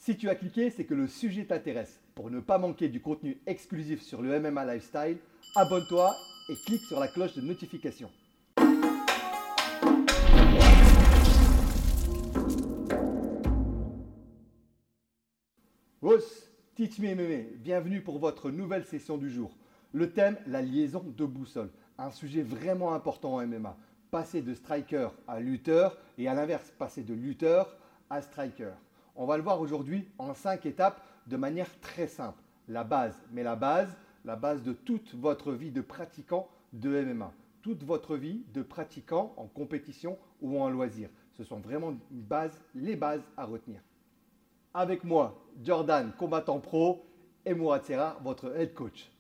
Si tu as cliqué, c'est que le sujet t'intéresse. Pour ne pas manquer du contenu exclusif sur le MMA Lifestyle, abonne-toi et clique sur la cloche de notification. Boss, Teach Me MMA, bienvenue pour votre nouvelle session du jour. Le thème, la liaison de boussole. Un sujet vraiment important en MMA. Passer de striker à lutteur et à l'inverse, passer de lutteur à striker. On va le voir aujourd'hui en 5 étapes de manière très simple. La base, mais la base de toute votre vie de pratiquant de MMA. Toute votre vie de pratiquant en compétition ou en loisir. Ce sont vraiment les bases à retenir. Avec moi, Jordan, combattant pro, et Mourad Serra, votre head coach.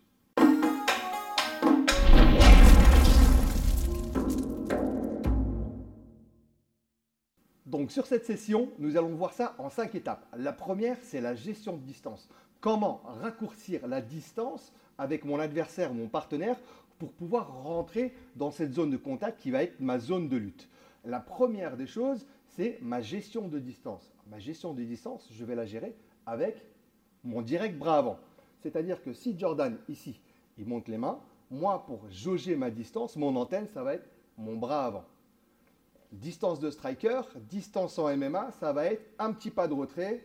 Donc sur cette session, nous allons voir ça en 5 étapes. La première, c'est la gestion de distance. Comment raccourcir la distance avec mon adversaire, mon partenaire, pour pouvoir rentrer dans cette zone de contact qui va être ma zone de lutte. La première des choses, c'est ma gestion de distance. Ma gestion de distance, je vais la gérer avec mon direct bras avant. C'est-à-dire que si Jordan, ici, il monte les mains, moi, pour jauger ma distance, mon antenne, ça va être mon bras avant. Distance de striker, distance en MMA, ça va être un petit pas de retrait.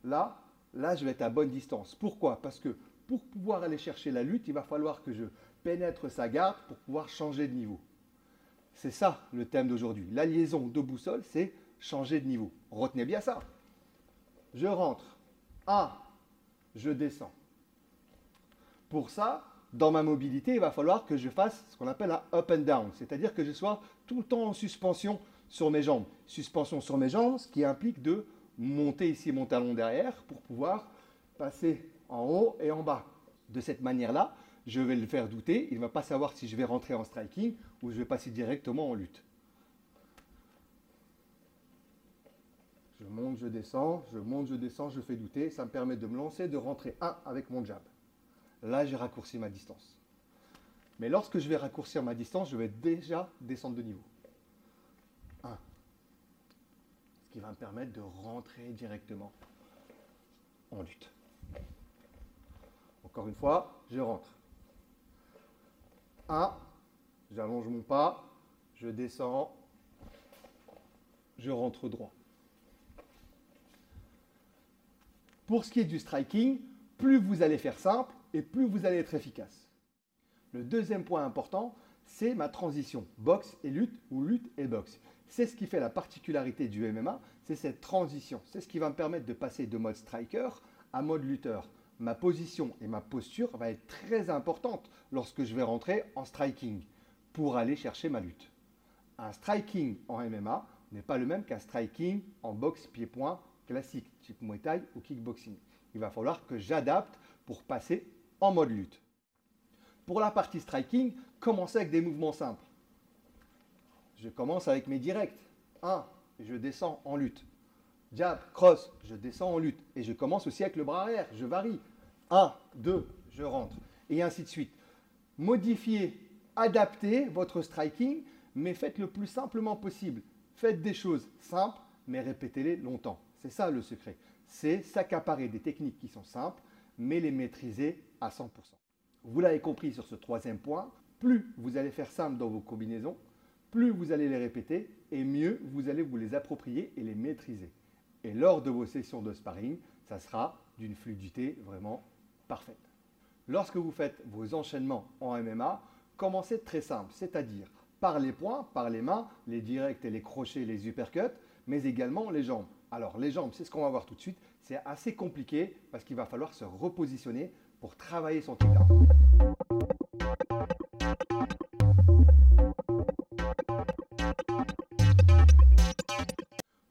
Là, je vais être à bonne distance. Pourquoi? Parce que pour pouvoir aller chercher la lutte, il va falloir que je pénètre sa garde pour pouvoir changer de niveau. C'est ça le thème d'aujourd'hui. La liaison de boussole, c'est changer de niveau. Retenez bien ça. Je rentre. 1, je descends. Pour ça, dans ma mobilité, il va falloir que je fasse ce qu'on appelle un up and down, c'est-à-dire que je sois tout le temps en suspension sur mes jambes. Suspension sur mes jambes, ce qui implique de monter ici mon talon derrière pour pouvoir passer en haut et en bas. De cette manière-là, je vais le faire douter. Il ne va pas savoir si je vais rentrer en striking ou je vais passer directement en lutte. Je monte, je descends, je monte, je descends, je fais douter. Ça me permet de me lancer, de rentrer avec mon jab. Là, j'ai raccourci ma distance. Mais lorsque je vais raccourcir ma distance, je vais déjà descendre de niveau. 1. Ce qui va me permettre de rentrer directement en lutte. Encore une fois, je rentre. 1. J'allonge mon pas, je descends, je rentre droit. Pour ce qui est du striking, plus vous allez faire simple et plus vous allez être efficace. Le deuxième point important, c'est ma transition boxe et lutte ou lutte et boxe. C'est ce qui fait la particularité du MMA, c'est cette transition. C'est ce qui va me permettre de passer de mode striker à mode lutteur. Ma position et ma posture va être très importante lorsque je vais rentrer en striking pour aller chercher ma lutte. Un striking en MMA n'est pas le même qu'un striking en boxe pied-point classique, type Muay Thai ou kickboxing. Il va falloir que j'adapte pour passer en mode lutte. Pour la partie striking, commencez avec des mouvements simples. Je commence avec mes directs. 1, je descends en lutte. Jab, cross, je descends en lutte. Et je commence aussi avec le bras arrière, je varie. 1, 2, je rentre. Et ainsi de suite. Modifiez, adaptez votre striking, mais faites le plus simplement possible. Faites des choses simples, mais répétez-les longtemps. C'est ça le secret. C'est s'accaparer des techniques qui sont simples, mais les maîtriser à 100%. Vous l'avez compris sur ce troisième point, plus vous allez faire simple dans vos combinaisons, plus vous allez les répéter et mieux vous allez vous les approprier et les maîtriser. Et lors de vos sessions de sparring, ça sera d'une fluidité vraiment parfaite. Lorsque vous faites vos enchaînements en MMA, commencez très simple, c'est-à-dire par les poings, par les mains, les directs et les crochets, les uppercuts, mais également les jambes. Alors les jambes, c'est ce qu'on va voir tout de suite, c'est assez compliqué parce qu'il va falloir se repositionner pour travailler son takedown.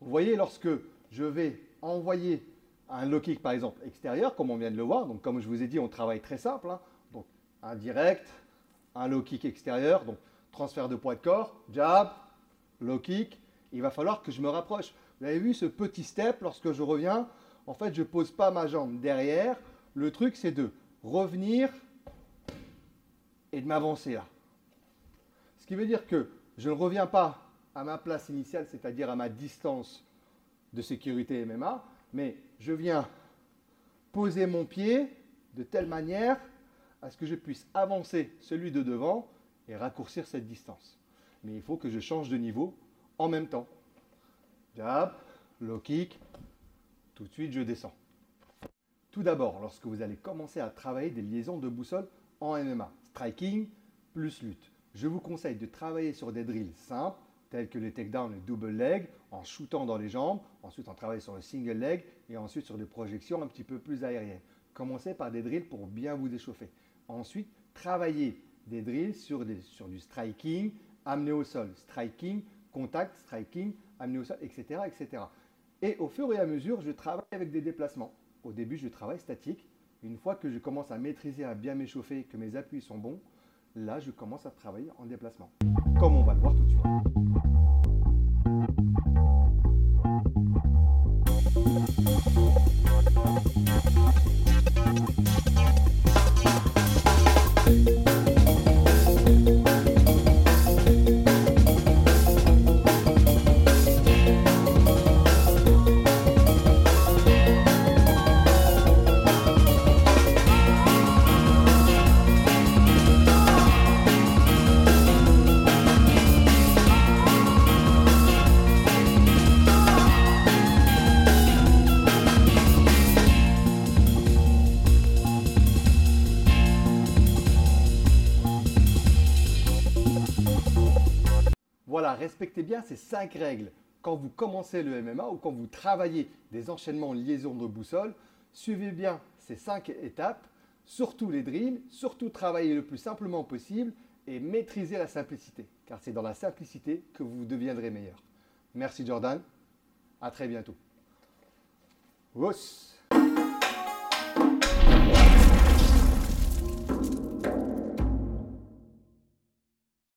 Vous voyez, lorsque je vais envoyer un low kick par exemple extérieur, comme on vient de le voir, donc comme je vous ai dit, on travaille très simple, donc un direct, un low kick extérieur, donc transfert de poids de corps, jab, low kick, il va falloir que je me rapproche. Vous avez vu ce petit step, lorsque je reviens, en fait je ne pose pas ma jambe derrière, le truc c'est de revenir et de m'avancer là. Ce qui veut dire que je ne reviens pas à ma place initiale, c'est-à-dire à ma distance de sécurité MMA, Mais je viens poser mon pied de telle manière à ce que je puisse avancer celui de devant et raccourcir cette distance. Mais il faut que je change de niveau en même temps. Jab, low kick, tout de suite je descends. Tout d'abord, lorsque vous allez commencer à travailler des liaisons de boussole en MMA, striking plus lutte, je vous conseille de travailler sur des drills simples, tels que les takedowns, le double leg, en shootant dans les jambes, ensuite on travaille sur le single leg et ensuite sur des projections un petit peu plus aériennes. Commencez par des drills pour bien vous échauffer. Ensuite, travaillez des drills sur du striking, amené au sol, striking, contact, striking, amené au sol, etc., etc. Et au fur et à mesure, je travaille avec des déplacements. Au début, je travaille statique. Une fois que je commence à maîtriser, à bien m'échauffer, que mes appuis sont bons, là, je commence à travailler en déplacement, comme on va le voir tout de suite. Voilà, respectez bien ces 5 règles. Quand vous commencez le MMA ou quand vous travaillez des enchaînements liaisons de boussole, suivez bien ces 5 étapes, surtout les drills, surtout travaillez le plus simplement possible et maîtrisez la simplicité, car c'est dans la simplicité que vous deviendrez meilleur. Merci Jordan, à très bientôt. Ous.